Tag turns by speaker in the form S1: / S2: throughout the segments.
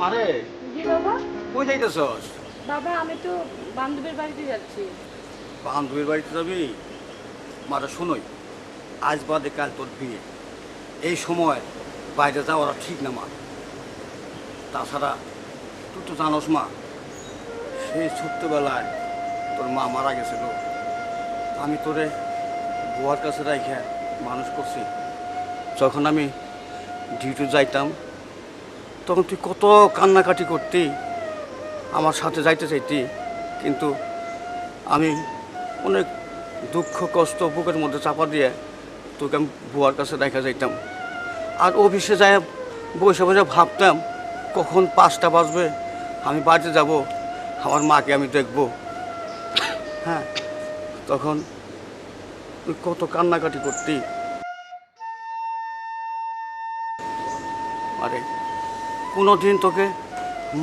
S1: মারে
S2: জি বাবা।
S1: কই যাইতেছস?
S2: বাবা আমি তো বান্ধবীর বাড়িতে যাচ্ছি।
S1: বান্ধবীর বাড়িতে যাবি? মারে শুনোই, আজ বাদে কাল তোর বিয়ে, এই সময় বাইরে যাওয়াটা ঠিক না মা। তাছাড়া তুই তো জানোস মা, সেই ছোট্টবেলায় তোর মা মারা গেছিল, আমি তোরে বুয়ার কাছে রাইখে মানুষ করছি। যখন আমি ডিউটি যাইতাম তখন তুই কত কান্নাকাটি করতি, আমার সাথে যাইতে চাইতি, কিন্তু আমি অনেক দুঃখ কষ্ট বুকের মধ্যে চাপা দিয়ে তোকে আমি বুয়ার কাছে দেখা যাইতাম। আর অফিসে যায় বসে বসে ভাবতাম কখন 5টা বাজবে, আমি বাড়িতে যাব, আমার মাকে আমি দেখব। হ্যাঁ, তখন তুই কত কান্নাকাটি করতি। আরে কোনো দিন তোকে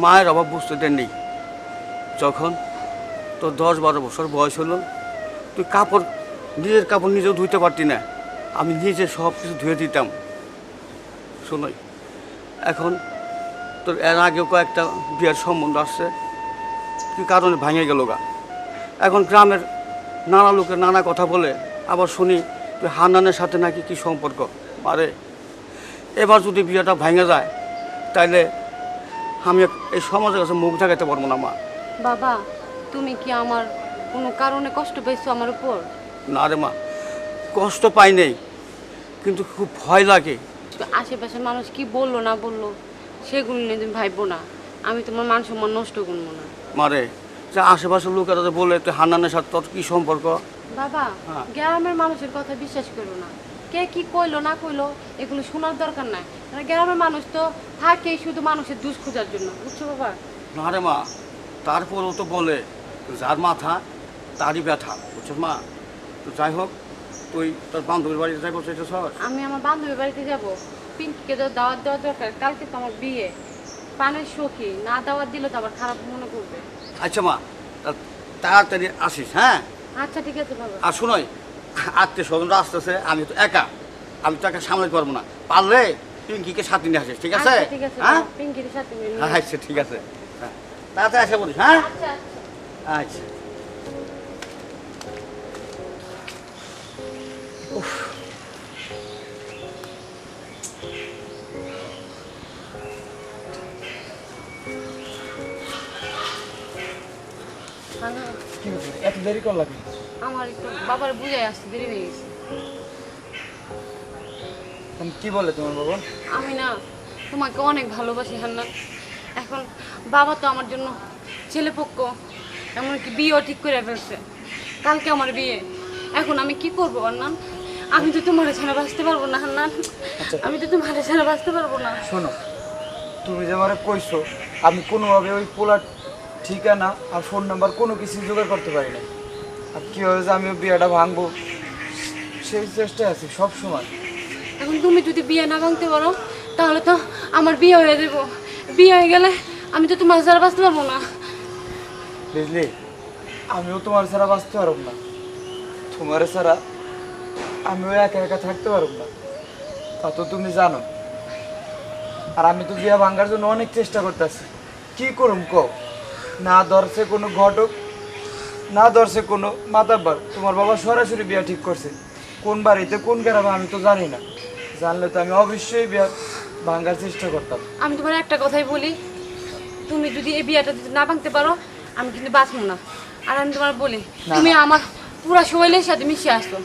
S1: মায়ের অভাব বুঝতে দেননি। যখন তোর 10-12 বছর বয়স হলো, তুই কাপড়, নিজের কাপড় নিজেও ধুইতে পারতি না, আমি নিজে সব কিছু ধুয়ে দিতাম। শোনোই, এখন তোর এর আগেও কয়েকটা বিয়ের সম্বন্ধ আসছে, কি কারণে ভাঙে গেল গা। এখন গ্রামের নানা লোকে নানা কথা বলে, আবার শুনি তুই হান্নানের সাথে নাকি কি সম্পর্ক। আরে এবার যদি বিয়েটা ভেঙে যায় তাইলে আমি এই সমাজের কাছে মুখ দেখাতে পারবো না মা।
S2: বাবা তুমি কি আমার কোনো কারণে কষ্ট পেয়েছো আমার উপর?
S1: না রে মা, কষ্ট পাই নেই, কিন্তু খুব ভয় লাগে।
S2: আশেপাশের মানুষ কি বললো না বললো সেগুলো নিয়ে তুমি ভাববো না। আমি তোমার মান সম্মান নষ্ট করবো না।
S1: মারে যে আশেপাশের লোকেরা যে বলে তুই হান্নানের সাথে তোর কি সম্পর্ক।
S2: বাবা
S1: হ্যাঁ।
S2: গ্রামের মানুষের কথা বিশ্বাস করো না। কে কি কইলো না কইলো এগুলো শোনার দরকার নাই। গ্রামের মানুষ তো থাকেই শুধু মানুষের দুষ খোঁজার জন্য, বুঝছো বাবা?
S1: না রে মা, তারপরও তো বলে যার মাথা তারই ব্যথা, বুঝছো মা। তো যাই হোক, তুই তোর বান্ধবীর বাড়িতে যাই বলছিস?
S2: আমি আমার বান্ধবীর বাড়িতে যাব। পিঙ্কিকে তো দাওয়াত দেওয়া দরকার, কালকে তো আমার বিয়ে। পানের সখী না দাওয়াত দিলে তো আবার খারাপ মনে করবে।
S1: আচ্ছা মা, তাড়াতাড়ি আসিস। হ্যাঁ
S2: আচ্ছা ঠিক আছে বাবা।
S1: আর শুনোই, আত্মীয় স্বজনরা আসতেছে, আমি তো একা, আমি তো একা সামলাতে পারবো না, পারলে পিঙ্কিকে সাথে নিয়ে আসিস, ঠিক আছে?
S2: আচ্ছা ঠিক আছে
S1: হ্যাঁ
S2: বাবা, পিঙ্কির সাথে নিয়ে নিও।
S1: আচ্ছা ঠিক আছে, হ্যাঁ তাড়াতাড়ি আসা বলিস। হ্যাঁ
S2: আচ্ছা আচ্ছা।
S1: আচ্ছা।
S2: হ্যালো,
S3: কি হয়েছে? এত দেরি করলা কেন?
S2: আমার একটু বাবার বুঝাই আসতে দেরি হয়ে গেছে।
S3: কি বলে তোমার বাবা?
S2: আমি না তোমাকে অনেক ভালোবাসি হান্নান। এখন বাবা তো আমার জন্য ছেলেপক্ষ, এমনকি বিয়েও ঠিক করে ফেলছে। কালকে আমার বিয়ে। এখন আমি কি করবো হান্নান? আমি তো তোমার ছাড়া বাঁচতে পারবো না হান্নান।
S3: আচ্ছা।
S2: আমি তো তোমার ছাড়া বাঁচতে পারবো না।
S3: শোনো, তুমি যে আমারে কইছো, আমি কোনোভাবে ওই পোলার ঠিকানা আর ফোন নাম্বার কোনো কিছু জোগাড় করতে পারি না। আর কি হয়েছে, আমি ওই বিয়েটা ভাঙবো সেই চেষ্টায় আছি সব সময়।
S2: এখন তুমি যদি বিয়ে না ভাঙতে পারো তাহলে তো আমার বিয়ে হয়ে যাবো। বিয়ে হয়ে গেলে আমি তো তোমার ছাড়া বাঁচতে পারবো না।
S3: বুঝলি, আমিও তোমার ছাড়া বাঁচতে পারব না, তোমার ছাড়া আমিও একা একা থাকতে পারব না, তা তো তুমি জানো। আর আমি তো বিয়ে ভাঙার জন্য অনেক চেষ্টা করতেছি, কি করুম কও? না ধরছে কোনো ঘটক, না ধরছে কোনো মাতাব্বার। তোমার বাবা সরাসরি বিয়ে ঠিক করছে, কোন বাড়িতে কোন গ্রামে আমি তো জানি না, জানলে তো আমি অবশ্যই বিয়ে ভাঙার চেষ্টা করতাম।
S2: আমি তোমার একটা কথাই বলি, তুমি যদি এই বিয়েটা যদি না ভাঙতে পারো আমি কিন্তু বাঁচবো না। আর আমি তোমার বলি,
S3: না,
S2: তুমি
S3: না।
S2: আমার পুরা শরীরের সাথে মিশে আসো।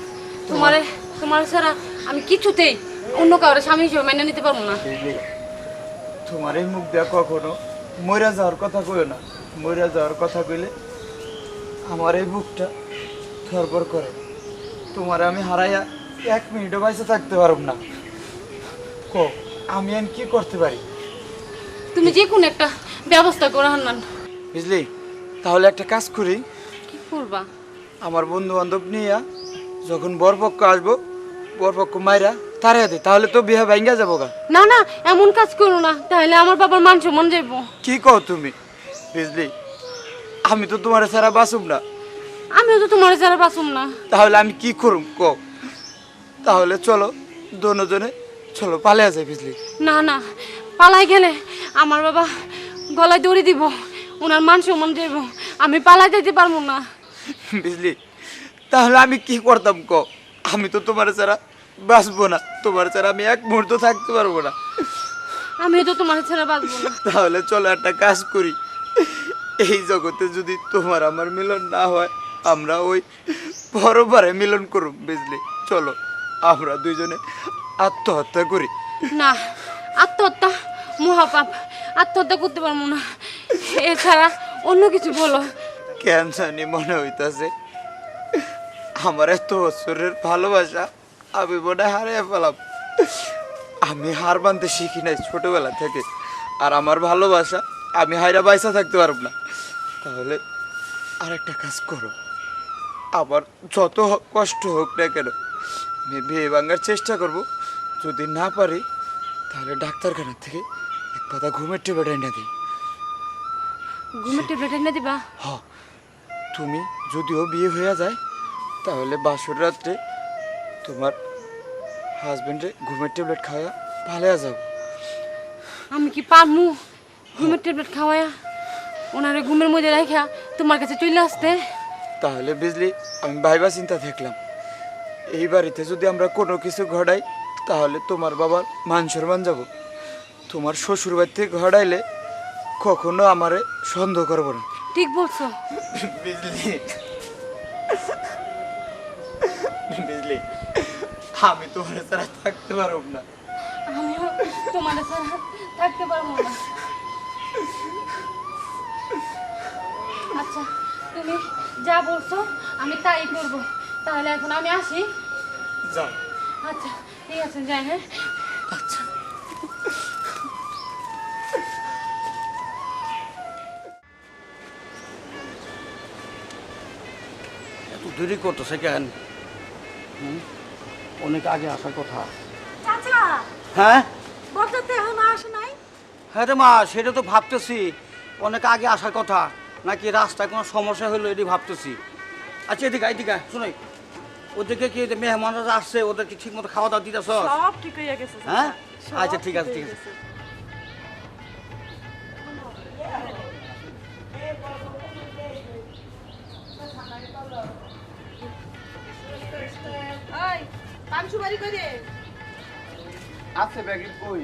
S2: তোমার ছাড়া আমি কিছুতেই অন্য কারোর স্বামী হিসেবে মেনে নিতে পারবো না।
S3: বুঝলি, তোমার এই মুখ দেওয়া কখনো মরে যাওয়ার কথা কইও না। মরে যাওয়ার কথা কইলে আমার এই বুকটা ধরপর করে। তোমার আমি হারাইয়া 1 মিনিটও বাইসে থাকতে পারব না। কো, আমি আর কি করতে পারি?
S2: তুমি যে কোনো একটা ব্যবস্থা করো হান্নান।
S3: বুঝলি, তাহলে একটা কাজ করি,
S2: করবা?
S3: আমার বন্ধু বান্ধব নিয়ে যখন বরপক্ষ আসবো, বরপক্ষ মাইরা তারে দে, তাহলে তো বিয়ে ভাঙ্গা যাবো গা।
S2: না না, এমন কাজ করো না, তাহলে আমার বাবার মান সম্মান যাইবো।
S3: কি কও তুমি বিজলি? আমি তো তোমার ছাড়া বাঁচুম না।
S2: আমিও তো তোমার ছাড়া বাঁচুম না।
S3: তাহলে আমি কি করুম কও? তাহলে চলো দোনোজনে চলো পালিয়ে যাই বিজলি।
S2: না না, পালাই গেলে আমার বাবা গলায় দড়ি দিব, ওনার মান সম্মান যাইব, আমি পালাই যাইতে পারবো না।
S3: বিজলি তাহলে আমি কি করতাম কও? আমি তো তোমার ছাড়া বাঁচবো না, তোমার ছাড়া আমি এক মুহূর্ত থাকতে পারবো না।
S2: আমিও তো তোমার ছাড়া বাঁচবো না।
S3: তাহলে চলো একটা কাজ করি, এই জগতে যদি তোমার আমার মিলন না হয়, আমরা ওই পরবারে মিলন করুম বুঝলি? চলো আমরা দুইজনে আত্মহত্যা করি।
S2: না, আত্মহত্যা মহাপাপ, আত্মহত্যা করতে পারবো না। এছাড়া অন্য কিছু বলো।
S3: কেন জানি মনে হইতাছে আমার এত বছরের ভালোবাসা আমি মনে হারিয়ে ফেলাম। আমি হার মানতে শিখি নাই ছোটবেলা থেকে, আর আমার ভালোবাসা আমি হাইরা বাইসা থাকতে পারব না। তাহলে আরেকটা কাজ করো, আবার যত কষ্ট হোক না কেন আমি বিয়ে ভাঙার চেষ্টা করব। যদি না পারি তাহলে ডাক্তারখানা থেকে এক পাতা ঘুমের ট্যাবলেট এনে দিই।
S2: ঘুমের ট্যাবলেট এনে দিবা?
S3: হ, তুমি যদিও বিয়ে হয়ে যায় তাহলে বাসর রাত্রে তোমার হাজবেন্ডে ঘুমের ট্যাবলেট খাওয়া ভালো যাব।
S2: আমি কি পারমু ঘুমের ট্যাবলেট খাওয়ায়া ওনারে ঘুমের মধ্যে রাখা তোমার কাছে চলে আসতে?
S3: তাহলে বুঝলি আমি ভাইবা চিন্তা দেখলাম, এই বাড়িতে যদি আমরা কোনো কিছু ঘটাই তাহলে তোমার বাবার মান সম্মান যাব। তোমার শ্বশুর বাড়ি থেকে ঘটাইলে কখনো আমারে সন্দেহ করবো না।
S2: ঠিক বলছো।
S3: বুঝলি বুঝলি আমি তোমার ছাড়া থাকতে পারব না।
S2: আমিও তোমার ছাড়া থাকতে পারবো না। আচ্ছা, তুমি যা বলছো আমি তাই করবো। তাহলে এখন আমি আসি।
S3: যাও।
S2: আচ্ছা ঠিক আছে, যাই। হ্যাঁ
S3: আচ্ছা।
S1: এত দেরি করতেছে কেন? অনেক আগে আসার কথা।
S4: চাচা,
S1: হ্যাঁ
S4: বরযাত্রী এখনো আসে নাই?
S1: হ্যাঁ রে মা, সেটা তো ভাবতেছি অনেক আগে আসার কথা, নাকি রাস্তায় কোনো সমস্যা হলো এটি ভাবতেছি। আচ্ছা এদিকে এদিকে শুনাই, ওদেরকে কি মেহমানরা আসছে, ওদেরকে ঠিক মতো খাওয়া দাওয়া দিতেছ?
S4: সব ঠিক হয়ে গেছে চাচা,
S1: হ্যাঁ
S4: সব
S1: আচ্ছা ঠিক আছে
S4: হয়ে
S1: ঠিক আছে।
S4: গেছে। ওই, পান সুপারি কই রে?
S3: আছে ব্যাগে কই?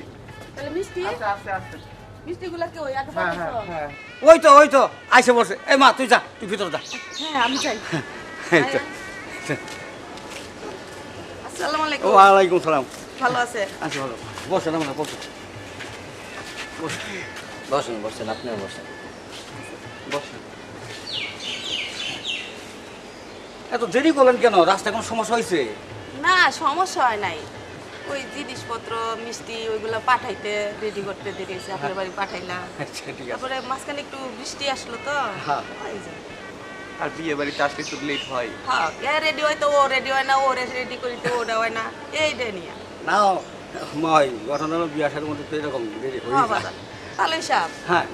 S4: তাহলে মিষ্টি?
S3: আছে।
S4: মিষ্টিগুলা কই? আগে
S3: হ্যাঁ
S4: পাঠাইছো?
S3: হ্যাঁ।
S1: ওই তো আইসে বসে। এই মা তুই যা, তুই ভিতরে যা।
S4: হ্যাঁ, আমি চাই।
S1: এই তো।
S4: আসসালামু আলাইকুম।
S1: ওয়ালাইকুম সালাম।
S4: ভালো আছে?
S1: আচ্ছা ভালো, বসেন আমরা বসেন।
S5: বসেন বসেন, আপনিও বসেন।
S1: বসেন। এত দেরি করলেন কেন? রাস্তায় কোনো সমস্যা হয়েছে?
S4: না, সমস্যা হয় নাই। ওই জিনিসপত্র মিষ্টি ওইগুলো পাঠাইতে রেডি করতে দেরি হয়েছে, আপনার বাড়ি পাঠাইলাম।
S1: আচ্ছা ঠিক আছে।
S4: তারপরে মাঝখানে একটু বৃষ্টি আসলো তো।
S1: হ্যাঁ।
S4: ওই যে।
S3: আর বিয়ে বাড়িতে আসলে একটু লেট হয়।
S4: হ্যাঁ, এ রেডি হয় তো ও রেডি হয় না, ও রেডি করিতে ওটা হয় না, এইটা নিয়ে।
S1: না মা, ওই ঘটনা হলো বিয়ে আসার মধ্যে তো এরকম দেরি হয়ে
S4: হ্যাঁ
S1: যায়।
S4: বাবা, তাহলে সাহেব
S1: হ্যাঁ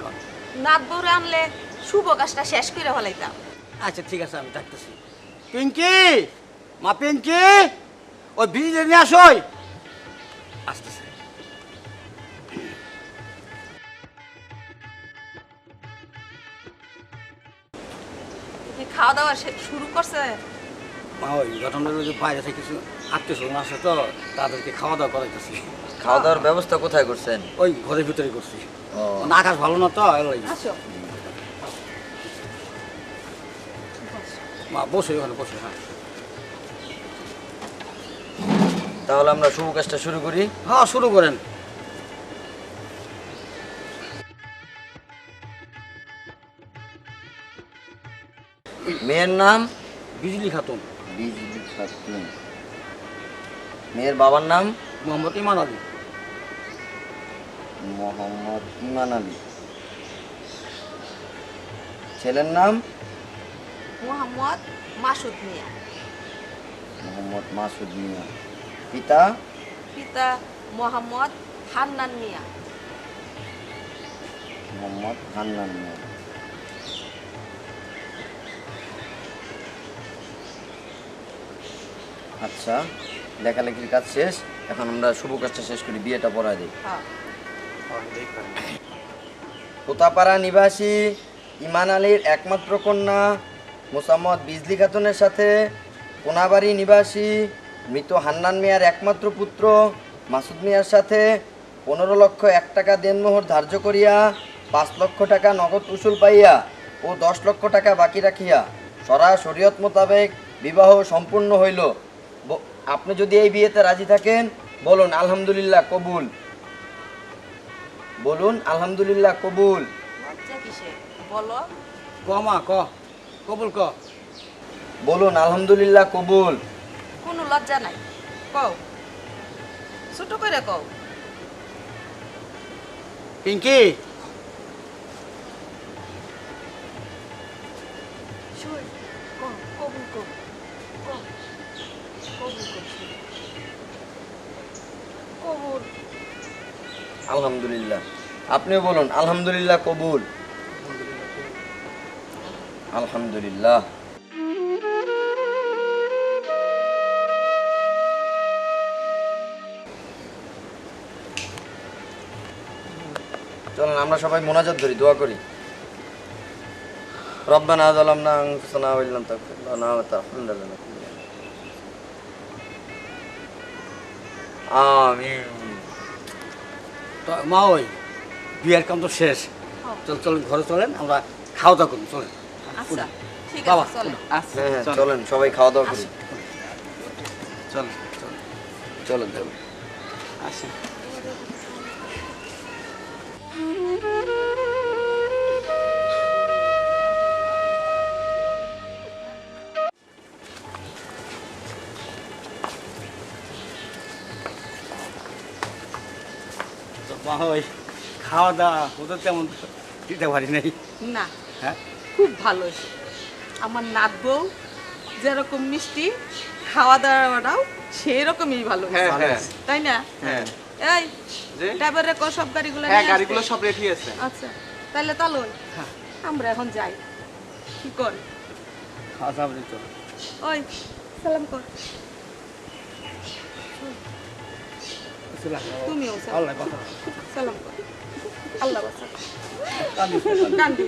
S4: নাত বউরে আনলে শুভ কাজটা শেষ করে ফেলাইতাম।
S1: আচ্ছা ঠিক আছে, আমি ডাকতেছি। পিঙ্কি, মা পিঙ্কি, ওই বিজলি নিয়ে আসোই। আসতেছে।
S4: কি খাওয়া দাওয়া শুরু করছে?
S1: মা ওই ঘটনা হলো যে বাইরে থেকে কিছু আত্মীয় স্বজন আসে তো, তাদেরকে খাওয়া দাওয়া করাইতেছি।
S5: খাওয়া দাওয়ার ব্যবস্থা কোথায় করছেন?
S1: ওই ঘরের ভিতরে করছি।
S5: ও,
S1: না, আকাশ ভালো না তো, এর লাগি।
S4: আসো।
S1: মা বসে ওখানে বসে। হ্যাঁ
S5: তাহলে আমরা শুভ কাজটা শুরু করি।
S1: হ্যাঁ শুরু করেন।
S5: মেয়ের নাম
S1: বিজলি খাতুন।
S5: বিজলি খাতুন। মেয়ের বাবার নাম
S1: মোহাম্মদ ইমান আলী।
S5: মোহাম্মদ ইমান আলী। ছেলের নাম
S4: মোহাম্মদ মাসুদ মিয়া।
S5: মোহাম্মদ মাসুদ মিয়া। পিতা?
S4: পিতা মোহাম্মদ হান্নান মিয়া।
S5: মোহাম্মদ হান্নান মিয়া। আচ্ছা, লেখালেখির কাজ শেষ, এখন আমরা শুভ কাজটা শেষ করি, বিয়েটা পড়ায় দিই।
S4: হ্যাঁ।
S5: কোতাপাড়া নিবাসী ইমান আলীর একমাত্র কন্যা মোসাম্মদ বিজলি খাতুনের সাথে কোনাবাড়ি নিবাসী মৃত হান্নান মিয়ার একমাত্র পুত্র মাসুদ মিয়ার সাথে 15,01,000 টাকা দেনমোহর ধার্য করিয়া 5 লক্ষ টাকা নগদ উসুল পাইয়া ও 10 লক্ষ টাকা বাকি রাখিয়া সরা শরীয়ত মোতাবেক বিবাহ সম্পূর্ণ হইল। আপনি যদি এই বিয়েতে রাজি থাকেন বলুন আলহামদুলিল্লাহ কবুল। বলুন আলহামদুলিল্লাহ কবুল।
S4: লজ্জা কিসে বলো?
S1: ক মা ক, কবুল ক।
S5: বলুন আলহামদুলিল্লাহ কবুল।
S4: কোনো লজ্জা নাই, কও, ছোট করে কও।
S1: পিঙ্কি,
S4: শুন, কও, কবুল কও, কও, কবুল কও, কবুল।
S5: আলহামদুলিল্লাহ। আপনিও বলুন আলহামদুলিল্লাহ কবুল। আলহামদুলিল্লাহ। চলুন আমরা সবাই মোনাজাত ধরি, দোয়া করি। রব্বানা যালামনা আনফুসানা ওয়া ইল্লাম তাগফির লানা ওয়া তারহামনা লানাকুনান্না। আমিন।
S1: তো মা ওই বিয়ের কাম তো শেষ, চল চল ঘরে চলেন, আমরা খাওয়া দাওয়া করুন, চলেন।
S4: আচ্ছা, ঠিক
S1: বাবা,
S4: আছে, চলো।
S5: হ্যাঁ হ্যাঁ চলেন সবাই খাওয়া দাওয়া করি।
S1: চলেন চলেন
S5: চলেন চলেন।
S1: আসেন। তো মা ওই খাওয়া দাওয়া ওদের তেমন দিতে পারি নাই।
S4: না,
S1: হ্যাঁ
S4: খুব ভালো হয়েছে। আমার নাত বউ যেরকম মিষ্টি, খাওয়া দাওয়াটাও সেই রকমই ভালো হয়েছে।
S1: ভালো আছে।
S4: তাই না?
S6: হ্যাঁ
S4: এই
S6: যে
S4: ড্রাইভারে কো সব গাড়িগুলো
S6: হ্যাঁ
S4: নিয়ে
S6: গাড়িগুলো
S4: আসতে?
S6: সব রেডি আছে।
S4: আচ্ছা, তাহলে চলো আমরা এখন যাই। কি কর?
S1: খাওয়া দাওয়া তো
S4: ওই সালাম কর। তুমিও সালাম
S1: আল্লাহ কথা
S4: সালাম কর। আল্লাহ বাঁচা।
S1: কান্দিস না, কান্দিস না।
S4: কান্দি।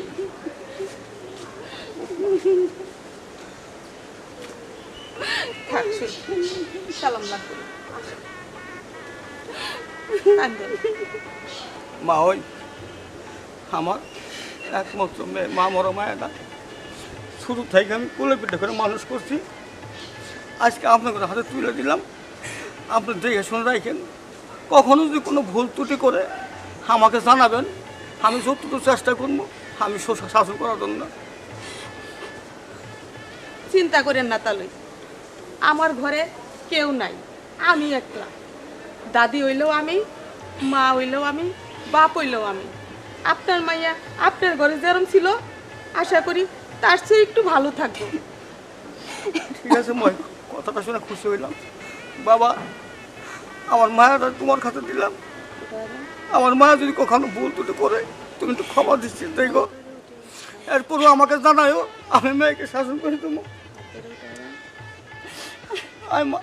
S4: থাক, শুই। সালাম লাগবে না। কান্দে না।
S1: মা ওই আমার একমাত্র মেয়ে, মা মরা মায়েরা শুরু থেকে আমি কোলে পিঠে করে মানুষ করছি, আজকে আপনাদের হাতে তুলে দিলাম। আপনি দেখে শুনে রাখেন, কখনো যদি কোনো ভুল ত্রুটি করে আমাকে জানাবেন, আমি যতটুকু চেষ্টা করবো আমি শাসন করার জন্য।
S4: চিন্তা করেন না তালই, আমার ঘরে কেউ নাই, আমি একলা। দাদি হইলেও আমি, মা হইলেও আমি, বাপ হইলেও আমি। আপনার মাইয়া আপনার ঘরে যেরম ছিল, আশা করি তার চেয়ে একটু ভালো থাকবো।
S1: ঠিক আছে মই, কথাটা শুনে খুশি হইলাম। বাবা, আমার মায়েরা তোমার কাছে দিলাম, আমার মা যদি কখনো ভুল ত্রুটি করে তুমি একটু ক্ষমা দিচ্ছি দেখো, এরপরও আমাকে জানাও, আমি মেয়েকে শাসন করে দেবো। আয় মা।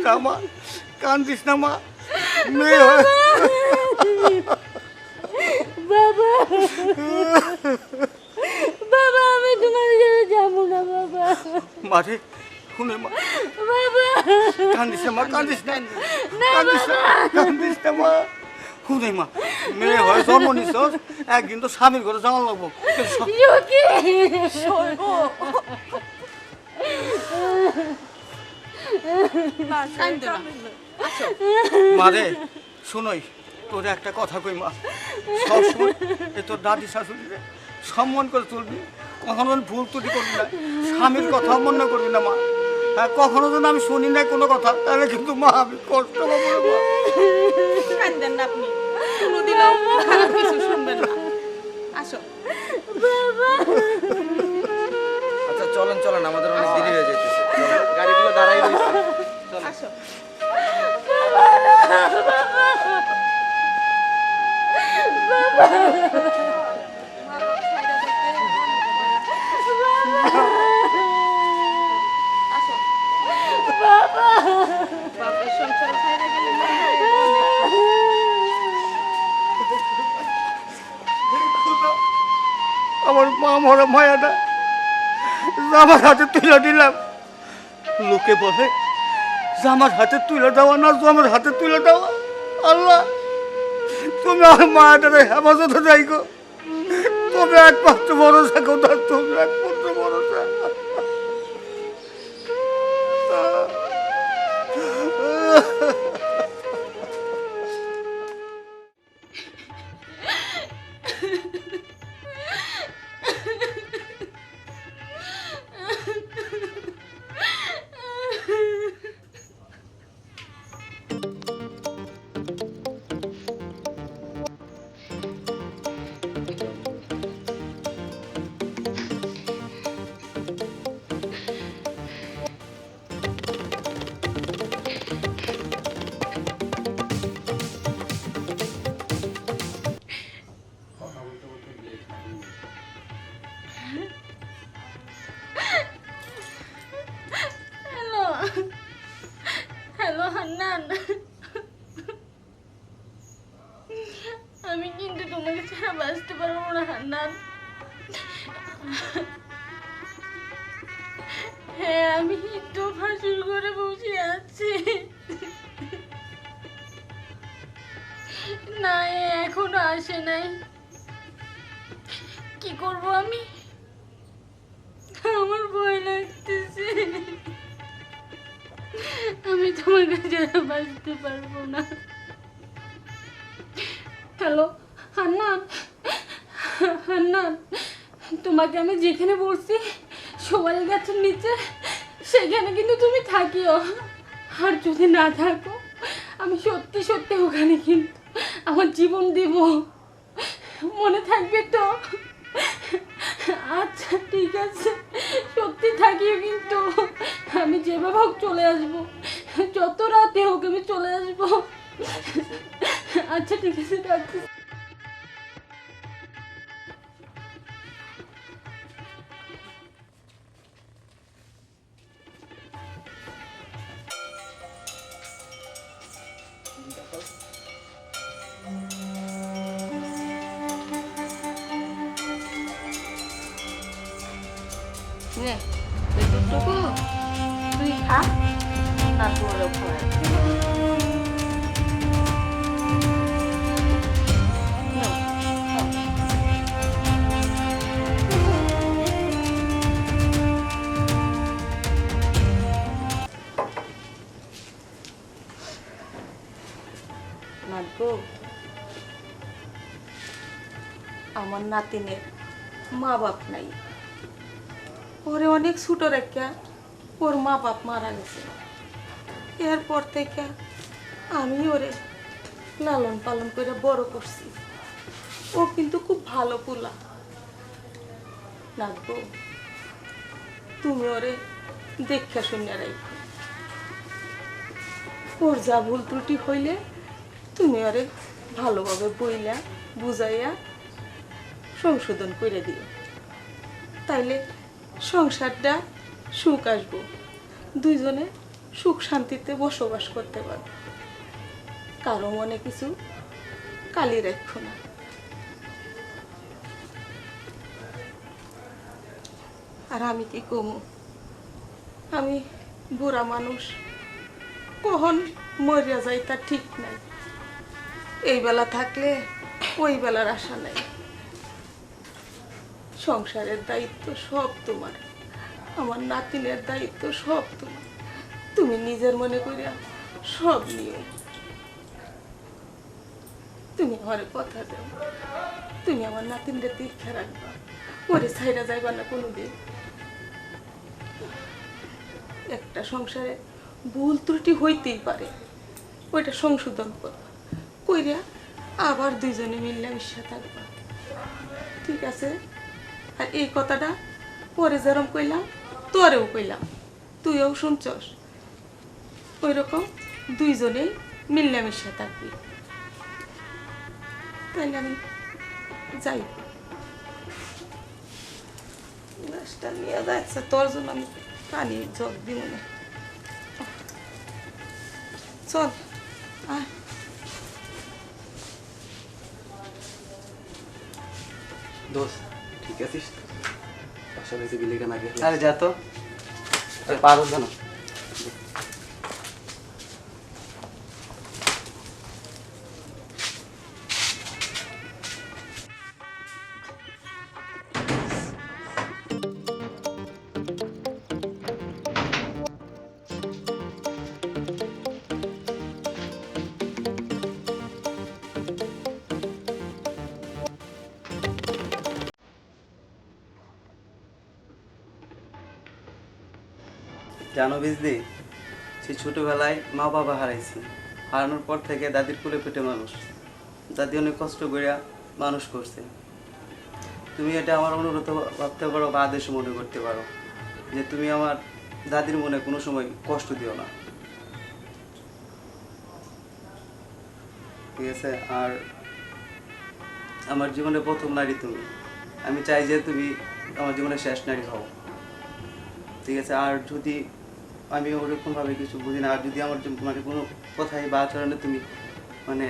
S1: না মা, কান্দিস না মা, মেয়ে হয়ে
S2: বাবা, বাবা আমি তোমার সাথে যাবো না বাবা।
S1: মারে শুনে মা,
S2: বাবা
S1: কান্দিস না মা, কান্দিস না, কান্দিস না, কান্দিস না মা। শুনে মা, মেয়ে হয়ে জন্ম নিছ, একদিন তো স্বামীর ঘরে যাওয়া লাগবো।
S4: কান্দে না।
S1: মারে শুনই, তোর একটা কথা কই মা, সবসময় এই তোর দাদি শাশুড়িরে সম্মান করে চলবি, কখনো যেন ভুল ত্রুটি করবি না, স্বামীর কথা অমান্য করবি না মা। হ্যাঁ, কখনো যেন আমি শুনি না কোনো কথা, তাহলে কিন্তু মা আমি কষ্ট পাবো রে মা।
S4: কান্দেন না আপনি, কোনোদিন বললেও খারাপ কিছু শুনবেন না। আসো।
S5: আচ্ছা চলেন চলেন, আমাদের অনেক দেরি হয়ে যাইতেছে, গাড়িগুলো দাঁড়াই রয়েছে।
S4: আসো। আসো। বাপের সংসার ছাইড়া গেলে মনে হয়
S1: আমার মা মরা মায়াটা জামার হাতে তুলে দিলাম। লোকে বলে জামার হাতে তুলে দেওয়া না, জামার হাতে তুলে দেওয়া। আল্লাহ, তুমি আমার মায়াটারে হেফাজতে যাই গো। তুমি একমাত্র ভরসা কোথায়, তুমি একমাত্র ভরসা।
S2: হ্যালো, হ্যালো হান্নান, আমি কিন্তু তোমাকে ছাড়া বাঁচতে পারবো না হান্নান। হ্যাঁ, আমি তো ভাসুর ঘরে বসে আছি। না, এ এখনো আসে নাই। কি করব আমি? আমার ভয় লাগতেছে। আমি তোমার কাছে আর বাঁচতে পারবো না। হ্যালো হান্নান, হান্নান, তোমাকে আমি যেখানে বলছি সবাই গাছের নিচে, সেখানে কিন্তু তুমি থাকিও। আর যদি না থাকো, আমি সত্যি সত্যি ওখানে কিন্তু আমার জীবন দেব। মনে থাকবে তো? আচ্ছা ঠিক আছে, সত্যি থাকিও কিন্তু। আমি যেভাবে হোক চলে আসবো, যত রাতে হোক আমি চলে আসবো। আচ্ছা ঠিক আছে, রাখছি। নে, এটুকু তুই খা, তারপরে খাওয়া।
S4: আমার নাতিনের মা বাপ নাই। ওরে অনেক ছোট রেখা ওর মা বাপ মারা গেছে। এরপর থেকে আমি ওরে লালন পালন করে বড় করছি। ও কিন্তু খুব ভালো পোলা। নাগবো, তুমি ওরে দেখা শুনে রাখো। ওর যা ভুল ত্রুটি হইলে তুমি ওরে ভালোভাবে বইলা বুঝাইয়া সংশোধন করে দিও। তাইলে সংসারটা সুখ আসবো, দুইজনে সুখ শান্তিতে বসবাস করতে পারবো। কারো মনে কিছু কালি রাখো না। আর আমি কি কমু, আমি বুড়া মানুষ, কখন মরিয়া যাই তা ঠিক নাই। এই বেলা থাকলে ওই বেলার আশা নাই। সংসারের দায়িত্ব সব তোমার, আমার নাতিনের দায়িত্ব সব তোমার। তুমি নিজের মনে করিয়া সব নিও। তুমি আমার কথা দাও, তুমি আমার নাতিনদের দীক্ষা রাখবা, ওরে ছাইরা যাইবা না কোনোদিন। একটা সংসারে ভুল ত্রুটি হইতেই পারে, ওইটা সংশোধন করবা, কইরা আবার দুইজনে মিলেমিশে থাকবা, ঠিক আছে? আর এই কথাটা পরে যেরম কইলাম তোরেও কইলাম, তুইও শুনছস। ওই রকম দুইজনেই মিলেমিশে থাকবি। তাইলে আমি যাই, গ্লাসটা নিয়ে যাচ্ছে, তোর জন্য আমি পানি জগ দিব না। চল আয়।
S6: দোস্ত ঠিক আছিস তো? আসলে যে বিলে কেন আগে
S3: আরে যা তো,
S6: পারো জানো জানো বিজলি, সে ছোটবেলায় মা বাবা হারাইছি, হারানোর পর থেকে দাদির কোলে পেটে মানুষ, দাদি অনেক কষ্ট করিয়া মানুষ করছে। তুমি এটা আমার অনুরোধ ভাবতে পারো বা আদেশ মনে করতে পারো যে তুমি আমার দাদির মনে কোনো সময় কষ্ট দিও না, ঠিক আছে? আর আমার জীবনের প্রথম নারী তুমি, আমি চাই যে তুমি আমার জীবনের শেষ নারী হও, ঠিক আছে? আর যদি আমি ওরকমভাবে কিছু বুঝি না, আর যদি আমার মানে কোনো কথাই বা আচরণে তুমি মানে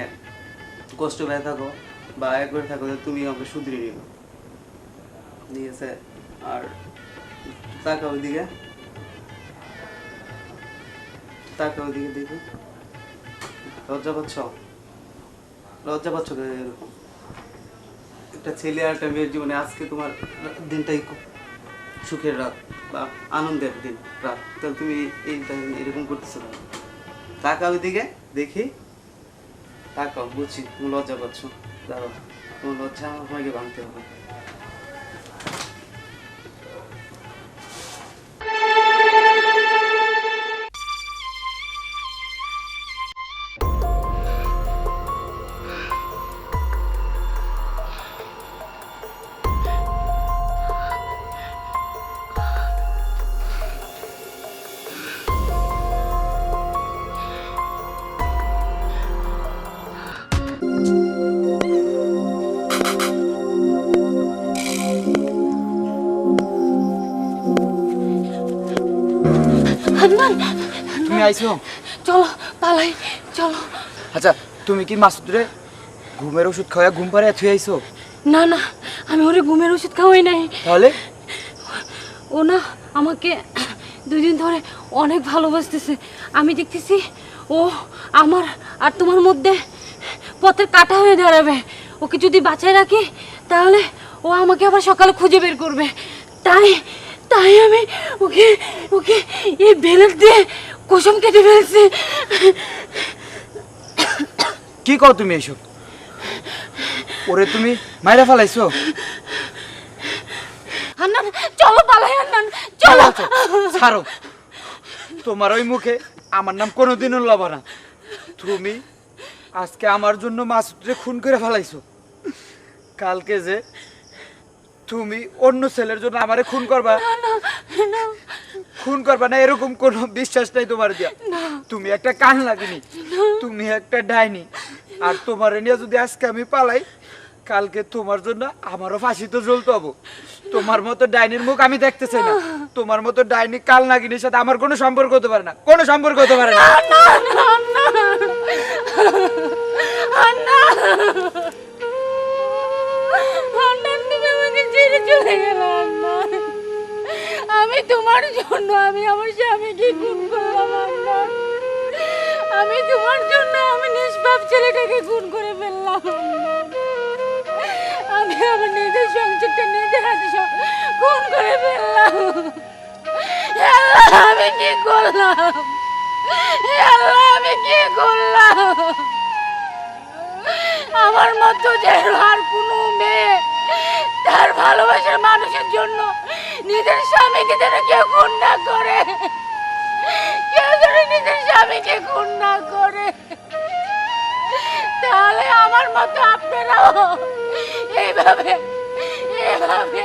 S6: কষ্ট পেয়ে থাকো বা এক করে থাকো, তুমি আমাকে শুধরে নিও, ঠিক আছে? আর তাকাও ওইদিকে, তাকাও ওইদিকে, দেখি লজ্জা পাচ্ছ? লজ্জা পাচ্ছ এরকম একটা ছেলে আর একটা মেয়ের জীবনে আজকে তোমার দিনটাই খুব সুখের রাত বা আনন্দের দিন রাত, তাহলে তুমি এরকম করতেছো না? তাকাও ওইদিকে, দেখি তাকাও, বুঝছি তুমি লজ্জা পাচ্ছ, দাঁড়াও, তোমার লজ্জা আমাকে ভাঙতে হবে।
S2: হান্নান,
S3: তুমি আইছো?
S2: চলো পালাই, চলো।
S3: আচ্ছা, তুমি কি মাসুদরে ঘুমের ওষুধ খাওয়া ঘুম পাড়ে থুই আইছো?
S2: না না, আমি ওরে ঘুমের ওষুধ খাওয়াই নাই।
S3: তাহলে
S2: ও না আমাকে 2 দিন ধরে অনেক ভালোবাসতেছে। আমি দেখতেছি ও আমার আর তোমার মধ্যে পথের কাঁটা হয়ে দাঁড়াবে। ওকে যদি বাঁচায় রাখি তাহলে ও আমাকে আবার সকালে খুঁজে বের করবে। তাই তাই আমি ওকে ওকে এই বেলক দিয়ে কসম কেটে ফেলছি।
S3: কি কও তুমি এইসব? ওরে তুমি মাইরা ফেলাইছো?
S2: হান্নান চলো পালাই, হান্নান চলো।
S3: ছাড়ো, তোমার ওই মুখে আমার নাম কোনোদিনও লব না। তুমি আজকে আমার জন্য মাসুদরে খুন করে ফেলাইছো, কালকে যে তুমি অন্য ছেলের জন্য আমারে খুন করবা, খুন করবা না এরকম কোনো বিশ্বাস নাই তোমার দিয়া। তুমি একটা কান লাগিনি, তুমি একটা ডাইনি। আর তোমার নিয়ে যদি আজকে আমি পালাই, কালকে তোমার জন্য আমারও ফাঁসি তো জ্বলতে হবো। তোমার মতো ডাইনির মুখ আমি দেখতে চাই না। তোমার মতো ডাইনি কাল নাগিনীর সাথে আমার কোনো সম্পর্ক হতে পারে না, কোনো সম্পর্ক হতে পারে না।
S2: আমি তোমার জন্য আমি আমার স্বামীকে খুন করলাম। আমি তোমার জন্য আমি নিষ্পাপ ছেলেটাকে খুন করে ফেললাম। আমি আমার নিজের সংসারটা নিজের হাতে খুন করে ফেললাম। আমি কি করলাম? আমি কি করলাম? আমার মতো যেন আর কোনো মেয়ে তার ভালোবাসার মানুষের জন্য নিজের স্বামীকে যেন কেউ খুন না করে, কেউ যেন নিজের স্বামীকে খুন না করে। তাহলে আমার মতো আপনারাও এইভাবে এইভাবে